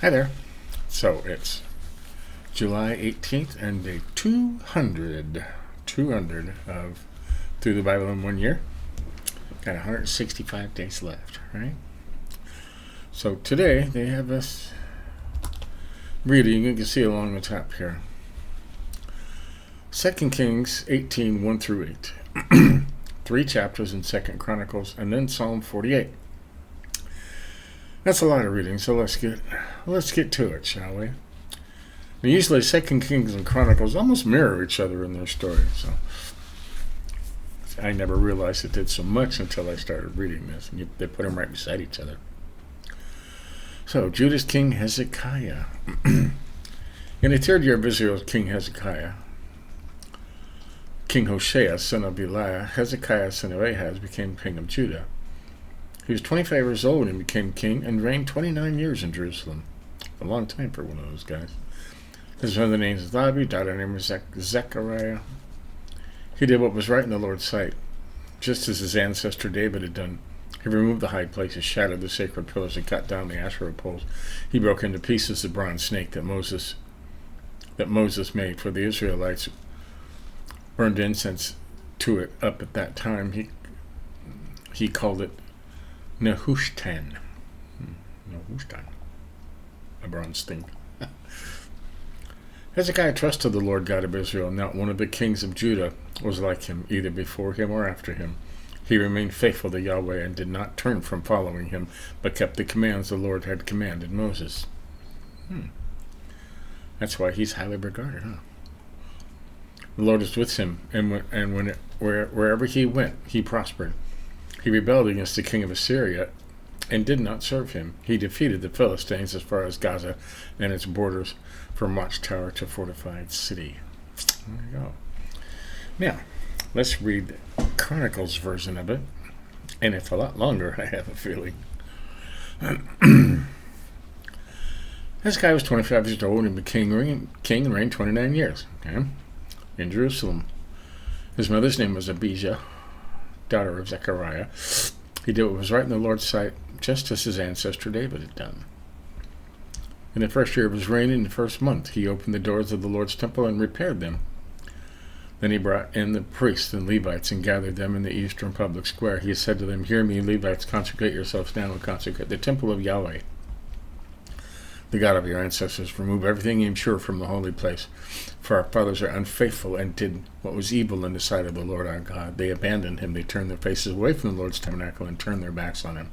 Hi there. So it's July 18th and day 200 of Through the Bible in 1 year. Got 165 days left, right? So today they have us reading, you can see along the top here, 2 Kings 18, 1 through 8. 3 chapters in 2 Chronicles, and then Psalm 48. That's a lot of reading, so let's get to it, shall we? Now, usually 2 Kings and Chronicles almost mirror each other in their stories, so I never realized it did so much until I started reading this, and they put them right beside each other. So, Judah's king Hezekiah. In the 3rd year of Israel's king Hezekiah, King Hoshea, son of Eliah, Hezekiah, son of Ahaz, became king of Judah. He was 25 years old and became king and reigned 29 years in Jerusalem. A long time for one of those guys. His mother name is Labi, daughter name was Zechariah. He did what was right in the Lord's sight, just as his ancestor David had done. He removed the high places, shattered the sacred pillars, and cut down the Asherah poles. He broke into pieces the bronze snake that Moses made for the Israelites. Burned incense to it up at that time. He called it Nehushtan. A bronze thing. Hezekiah trusted the Lord God of Israel. Not one of the kings of Judah was like him, either before him or after him. He remained faithful to Yahweh and did not turn from following him, but kept the commands the Lord had commanded Moses. That's why he's highly regarded, huh? The Lord was with him, and wherever he went, he prospered. He rebelled against the king of Assyria and did not serve him. He defeated the Philistines as far as Gaza and its borders, from watchtower to fortified city. There you go. Now, let's read the Chronicles version of it, and it's a lot longer, I have a feeling. Hezekiah was 25 years old and became king and reigned 29 years. Okay? In Jerusalem. His mother's name was Abijah, daughter of Zechariah. He did what was right in the Lord's sight, just as his ancestor David had done. In the 1st year of his reign, in the 1st month, he opened the doors of the Lord's temple and repaired them. Then he brought in the priests and Levites and gathered them in the eastern public square. He said to them, "Hear me, Levites, consecrate yourselves now and consecrate the temple of Yahweh, the God of your ancestors. Remove everything impure from the holy place. For our fathers are unfaithful and did what was evil in the sight of the Lord our God. They abandoned him. They turned their faces away from the Lord's tabernacle and turned their backs on him.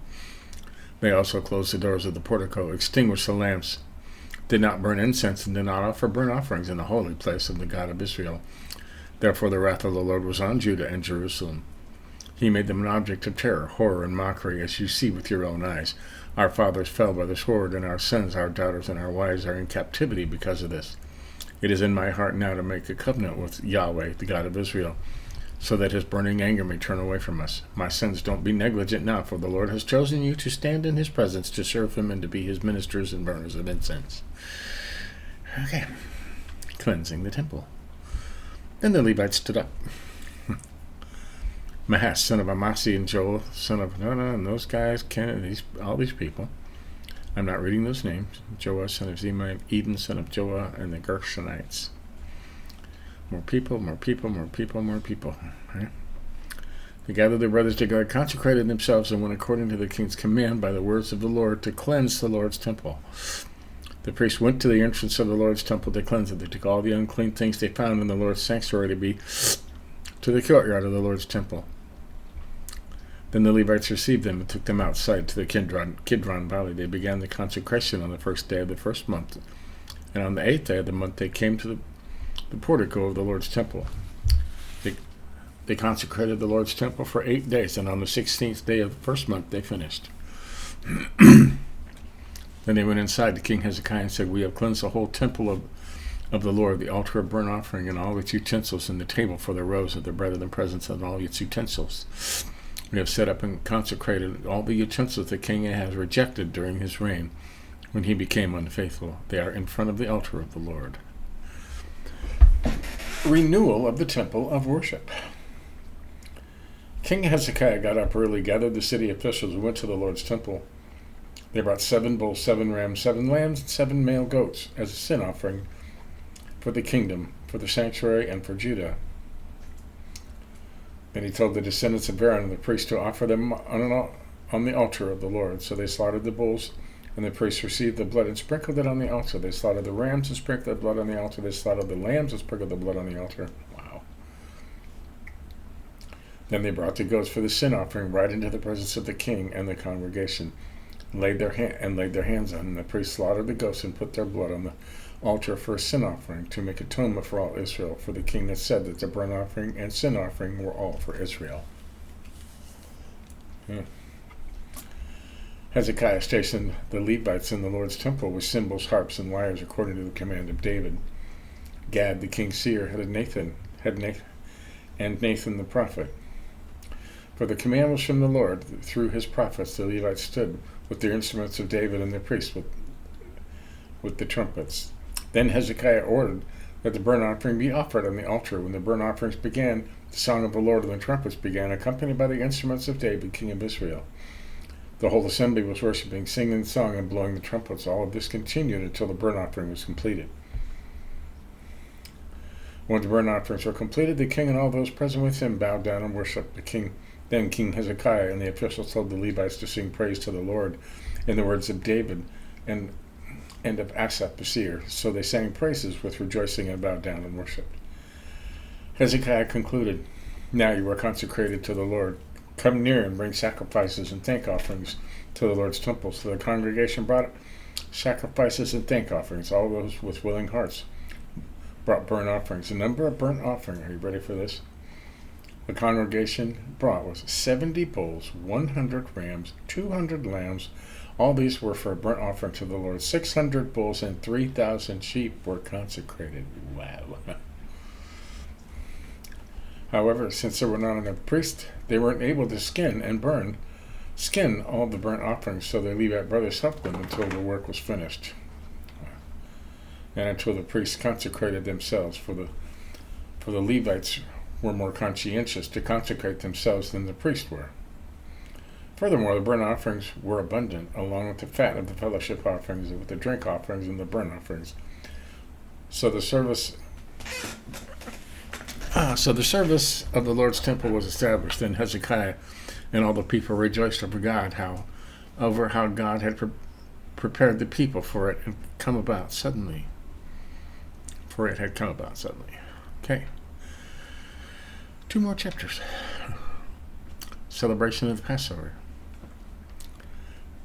They also closed the doors of the portico, extinguished the lamps, did not burn incense, and did not offer burnt offerings in the holy place of the God of Israel. Therefore the wrath of the Lord was on Judah and Jerusalem. He made them an object of terror, horror, and mockery, as you see with your own eyes. Our fathers fell by the sword, and our sons, our daughters, and our wives are in captivity because of this. It is in my heart now to make a covenant with Yahweh, the God of Israel, so that his burning anger may turn away from us. My sons, don't be negligent now, for the Lord has chosen you to stand in his presence, to serve him, and to be his ministers and burners of incense." Okay. Cleansing the temple. Then the Levites stood up. Mahas, son of Amasi, and Joel, son of and those guys, all these people. I'm not reading those names. Joah, son of Zemai, Eden, son of Joah, and the Gershonites. More people. Right? They gathered their brothers together, consecrated themselves, and went according to the king's command by the words of the Lord to cleanse the Lord's temple. The priests went to the entrance of the Lord's temple to cleanse it. They took all the unclean things they found in the Lord's sanctuary to the courtyard of the Lord's temple. Then the Levites received them and took them outside to the Kidron Valley. They began the consecration on the 1st day of the 1st month. And on the 8th day of the month they came to the portico of the Lord's temple. They consecrated the Lord's temple for 8 days, and on the 16th day of the 1st month they finished. Then they went inside to King Hezekiah and said, "We have cleansed the whole temple of the Lord, the altar of burnt offering, and all its utensils, and the table for the rows of the bread of the presence, and all its utensils. We have set up and consecrated all the utensils that King Ahaz rejected during his reign, when he became unfaithful. They are in front of the altar of the Lord." Renewal of the temple of worship. King Hezekiah got up early, gathered the city officials, and went to the Lord's temple. They brought 7 bulls, 7 rams, 7 lambs, and 7 male goats as a sin offering for the kingdom, for the sanctuary, and for Judah. Then he told the descendants of Aaron and the priests to offer them on the altar of the Lord. So they slaughtered the bulls, and the priests received the blood and sprinkled it on the altar. They slaughtered the rams and sprinkled the blood on the altar. They slaughtered the lambs and sprinkled the blood on the altar. Wow. Then they brought the goats for the sin offering right into the presence of the king and the congregation, and laid their hands on them. The priests slaughtered the goats and put their blood on the altar for a sin offering to make atonement for all Israel. For the king had said that the burnt offering and sin offering were all for Israel. Hezekiah stationed the Levites in the Lord's temple with cymbals, harps, and lyres according to the command of David. Gad, the king's seer, and Nathan the prophet. For the command was from the Lord. Through his prophets the Levites stood with their instruments of David, and the priests with the trumpets. Then Hezekiah ordered that the burnt offering be offered on the altar. When the burnt offerings began, the song of the Lord and the trumpets began, accompanied by the instruments of David, king of Israel. The whole assembly was worshiping, singing the song, and blowing the trumpets. All of this continued until the burnt offering was completed. When the burnt offerings were completed, the king and all those present with him bowed down and worshipped the king. Then King Hezekiah and the officials told the Levites to sing praise to the Lord in the words of David and of Asaph the seer. So they sang praises with rejoicing and bowed down and worshipped. Hezekiah concluded, "Now you are consecrated to the Lord. Come near and bring sacrifices and thank offerings to the Lord's temple." So the congregation brought sacrifices and thank offerings. All those with willing hearts brought burnt offerings. The number of burnt offering, are you ready for this? The congregation brought was 70 bulls, 100 rams, 200 lambs. All these were for a burnt offering to the Lord. 600 bulls and 3,000 sheep were consecrated. Wow. However, since there were not enough priests, they weren't able to skin all the burnt offerings, so the Levite brothers helped them until the work was finished, and until the priests consecrated themselves. For the Levites were more conscientious to consecrate themselves than the priests were. Furthermore, the burnt offerings were abundant, along with the fat of the fellowship offerings, and with the drink offerings and the burnt offerings. So the service of the Lord's temple was established. Then Hezekiah and all the people rejoiced over how God had prepared the people for it had come about suddenly. Okay. 2 more chapters. Celebration of the Passover.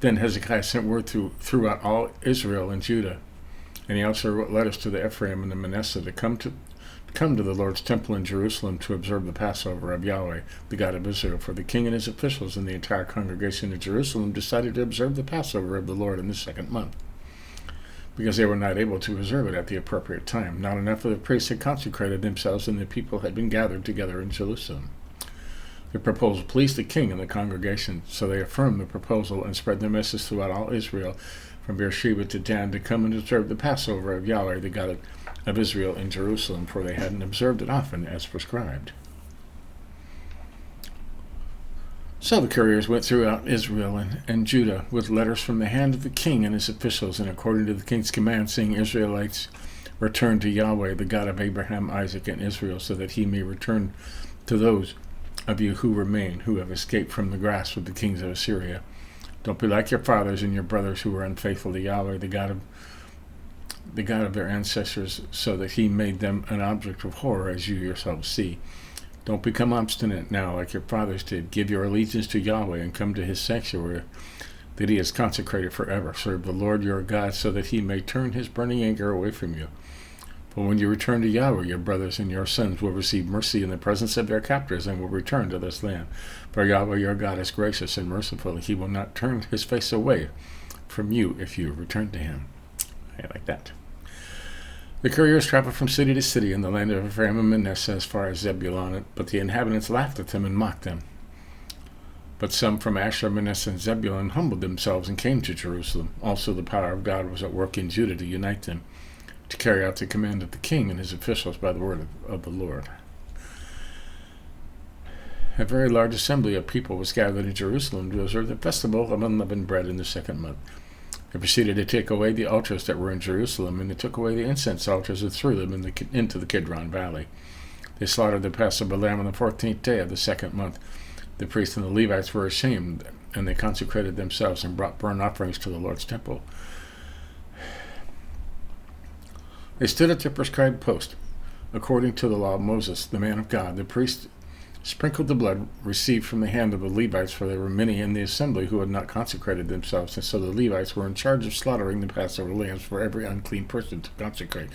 Then Hezekiah sent word throughout all Israel and Judah, and he also wrote letters to the Ephraim and the Manasseh to come to the Lord's temple in Jerusalem to observe the Passover of Yahweh, the God of Israel. For the king and his officials and the entire congregation of Jerusalem decided to observe the Passover of the Lord in the 2nd month, because they were not able to observe it at the appropriate time. Not enough of the priests had consecrated themselves, and the people had been gathered together in Jerusalem. The proposal pleased the king and the congregation, so they affirmed the proposal and spread their message throughout all Israel, from Beersheba to Dan, to come and observe the Passover of Yahweh, the God of Israel, in Jerusalem, for they hadn't observed it often as prescribed. So the couriers went throughout Israel and Judah with letters from the hand of the king and his officials, and according to the king's command, saying, "Israelites, return to Yahweh, the God of Abraham, Isaac, and Israel, so that he may return to those of you who remain, who have escaped from the grasp of the kings of Assyria. Don't be like your fathers and your brothers who were unfaithful to Yahweh, the God of their ancestors, so that he made them an object of horror, as you yourselves see. Don't become obstinate now like your fathers did. Give your allegiance to Yahweh and come to his sanctuary that he has consecrated forever. Serve the Lord your God, so that he may turn his burning anger away from you. But when you return to Yahweh, your brothers and your sons will receive mercy in the presence of their captors and will return to this land. For Yahweh your God is gracious and merciful. He will not turn his face away from you if you return to him." I like that. The couriers traveled from city to city in the land of Ephraim and Manasseh as far as Zebulun, but the inhabitants laughed at them and mocked them. But some from Asher, Manasseh, and Zebulun humbled themselves and came to Jerusalem. Also the power of God was at work in Judah to unite them, to carry out the command of the king and his officials by the word of the Lord. A very large assembly of people was gathered in Jerusalem to observe the festival of unleavened bread in the 2nd month. They proceeded to take away the altars that were in Jerusalem, and they took away the incense altars and threw them into the Kidron Valley. They slaughtered the Passover lamb on the 14th day of the second month. The priests and the Levites were ashamed, and they consecrated themselves and brought burnt offerings to the Lord's temple. They stood at their prescribed post. According to the law of Moses, the man of God, the priest sprinkled the blood received from the hand of the Levites, for there were many in the assembly who had not consecrated themselves, and so the Levites were in charge of slaughtering the Passover lambs for every unclean person to consecrate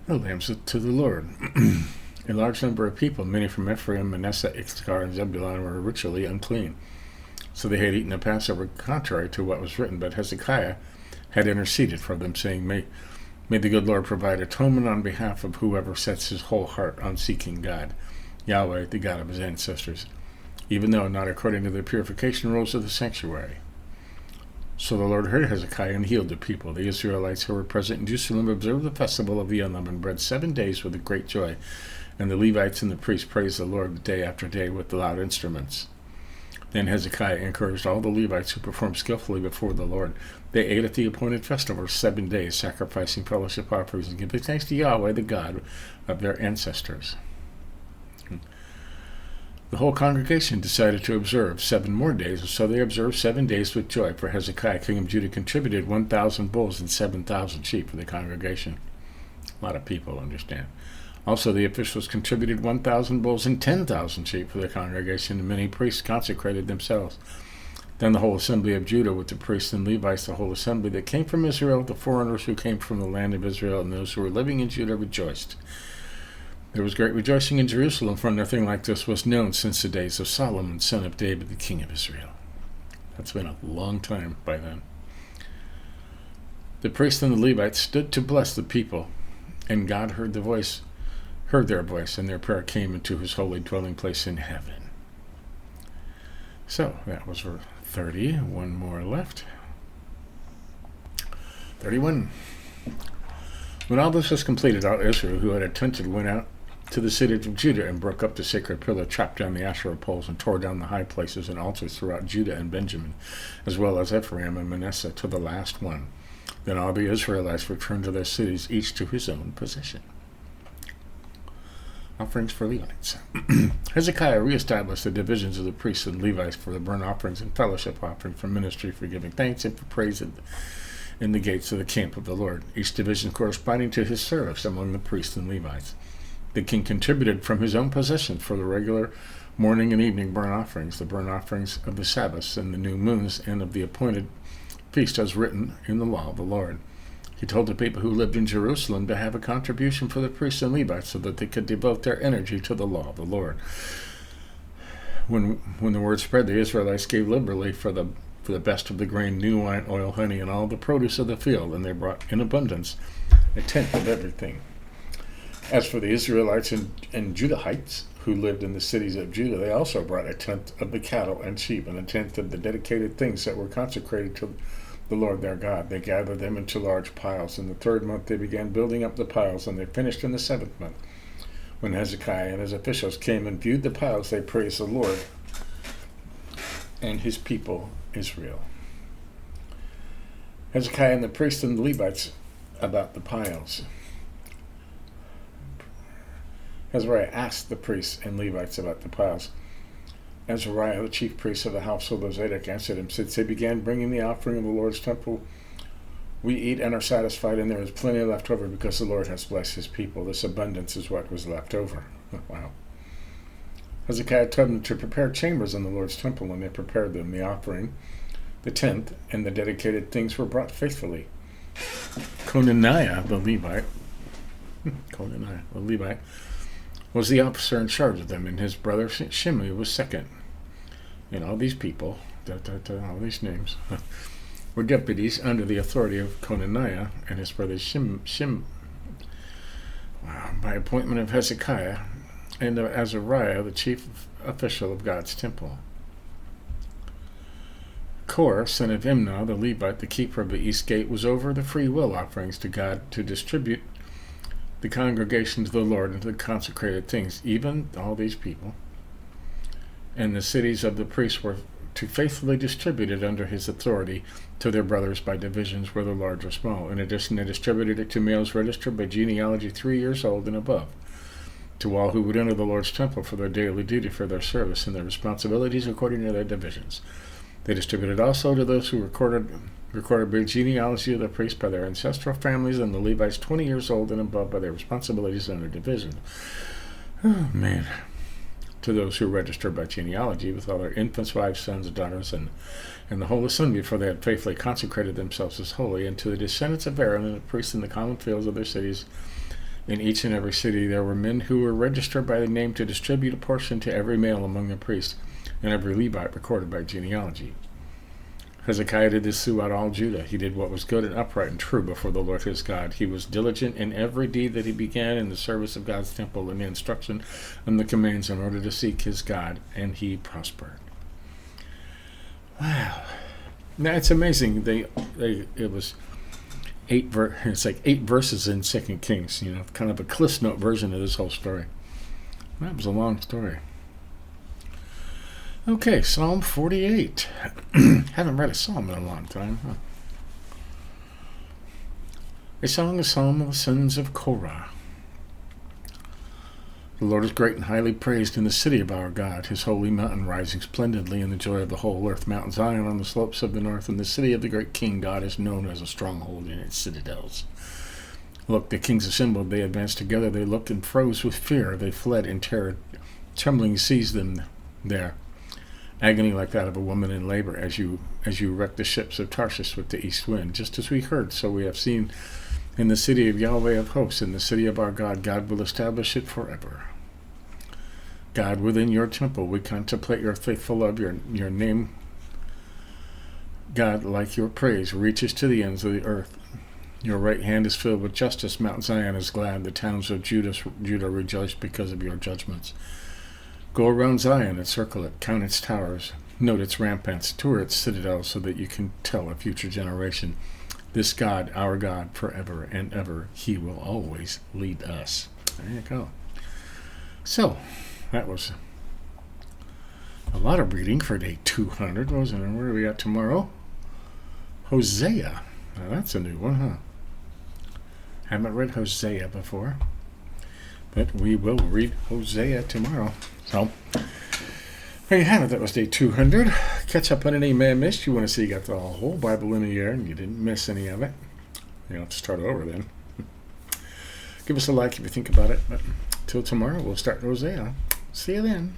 the lambs to the Lord. A large number of people, many from Ephraim, Manasseh, Issachar, and Zebulun, were ritually unclean. So they had eaten the Passover contrary to what was written, but Hezekiah had interceded for them, saying, May the good Lord provide atonement on behalf of whoever sets his whole heart on seeking God, Yahweh, the God of his ancestors, even though not according to the purification rules of the sanctuary. So the Lord heard Hezekiah and healed the people. The Israelites who were present in Jerusalem observed the festival of the unleavened bread 7 days with great joy, and the Levites and the priests praised the Lord day after day with loud instruments. Then Hezekiah encouraged all the Levites who performed skillfully before the Lord. They ate at the appointed festival 7 days, sacrificing fellowship offerings and giving thanks to Yahweh, the God of their ancestors. The whole congregation decided to observe 7 more days, so they observed 7 days with joy. For Hezekiah, king of Judah, contributed 1,000 bulls and 7,000 sheep for the congregation. A lot of people understand. Also, the officials contributed 1,000 bulls and 10,000 sheep for the congregation, and many priests consecrated themselves. Then the whole assembly of Judah, with the priests and Levites, the whole assembly that came from Israel, the foreigners who came from the land of Israel, and those who were living in Judah, rejoiced. There was great rejoicing in Jerusalem, for nothing like this was known since the days of Solomon, son of David, the king of Israel. That's been a long time by then. The priests and the Levites stood to bless the people, and God heard their voice, and their prayer came into his holy dwelling place in heaven. So, that was for 30. One more left. 31. When all this was completed, all Israel who had attempted went out to the cities of Judah and broke up the sacred pillar, chopped down the Asherah poles, and tore down the high places and altars throughout Judah and Benjamin, as well as Ephraim and Manasseh, to the last one. Then all the Israelites returned to their cities, each to his own possession. Offerings for Levites. Hezekiah reestablished the divisions of the priests and Levites for the burnt offerings and fellowship offering, for ministry, for giving thanks, and for praise in the gates of the camp of the Lord, each division corresponding to his service among the priests and Levites. The king contributed from his own possession for the regular morning and evening burnt offerings, the burnt offerings of the Sabbaths and the new moons, and of the appointed feast as written in the law of the Lord. He told the people who lived in Jerusalem to have a contribution for the priests and Levites so that they could devote their energy to the law of the Lord. When the word spread, the Israelites gave liberally for the best of the grain, new wine, oil, honey, and all the produce of the field, and they brought in abundance 1/10 of everything. As for the Israelites and Judahites who lived in the cities of Judah, they also brought 1/10 of the cattle and sheep, and 1/10 of the dedicated things that were consecrated to the Lord their God. They gathered them into large piles. In the 3rd month they began building up the piles, and they finished in the 7th month. When Hezekiah and his officials came and viewed the piles, they praised the Lord and his people Israel. Hezekiah and the priests and the Levites about the piles. Azariah asked the priests and Levites about the piles. Azariah, the chief priest of the household of Zadok, answered him, since they began bringing the offering of the Lord's temple, we eat and are satisfied, and there is plenty left over because the Lord has blessed his people. This abundance is what was left over. Wow. Hezekiah told them to prepare chambers in the Lord's temple, and they prepared them. The offering, the tenth, and the dedicated things were brought faithfully. Conaniah, the Levite, was the officer in charge of them, and his brother Shimei was second. And all these people, all these names, were deputies under the authority of Conaniah and his brother by appointment of Hezekiah and of Azariah, the chief official of God's temple. Kor, son of Imnah, the Levite, the keeper of the east gate, was over the free will offerings to God to distribute the congregation to the Lord and to the consecrated things, even all these people. And the cities of the priests were to faithfully distribute it under his authority to their brothers by divisions, whether large or small. In addition, they distributed it to males registered by genealogy 3 years old and above, to all who would enter the Lord's temple for their daily duty for their service and their responsibilities according to their divisions. They distributed also to those who recorded by genealogy of the priests by their ancestral families, and the Levites 20 years old and above by their responsibilities and their division. Oh, man. To those who registered by genealogy with all their infants, wives, sons, daughters, and the whole assembly, for they had faithfully consecrated themselves as holy, and to the descendants of Aaron and the priests in the common fields of their cities. In each and every city there were men who were registered by the name to distribute a portion to every male among the priests, and every Levite recorded by genealogy. Hezekiah did this throughout all Judah. He did what was good and upright and true before the Lord his God. He was diligent in every deed that he began in the service of God's temple and the instruction and the commands in order to seek his God, and he prospered. Wow. Now it's amazing. It was it's like 8 verses in 2 Kings, kind of a Cliff Note version of this whole story. That was a long story. Okay, Psalm 48. Haven't read a psalm in a long time, huh? A song of the sons of Korah. The Lord is great and highly praised in the city of our God, his holy mountain rising splendidly in the joy of the whole earth. Mount Zion on the slopes of the north, and the city of the great King God is known as a stronghold in its citadels. Look, the kings assembled, they advanced together, they looked and froze with fear, they fled in terror. Trembling seized them there. Agony like that of a woman in labor, as you wreck the ships of Tarshish with the east wind. Just as we heard, so we have seen in the city of Yahweh of hosts, in the city of our God. God will establish it forever. God, within your temple, we contemplate your faithful love, your name. God, like your praise, reaches to the ends of the earth. Your right hand is filled with justice. Mount Zion is glad. The towns of Judah rejoice because of your judgments. Go around Zion and circle it. Count its towers. Note its ramparts. Tour its citadels so that you can tell a future generation. This God, our God, forever and ever, he will always lead us. There you go. So, that was a lot of reading for day 200, wasn't it? Where are we at tomorrow? Hosea. Now that's a new one, huh? Haven't read Hosea before, but we will read Hosea tomorrow. So, there you have it. That was day 200. Catch up on any man missed. You want to see you got the whole Bible in a year and you didn't miss any of it. You have to start over then. Give us a like if you think about it. But till tomorrow, we'll start Hosea. See you then.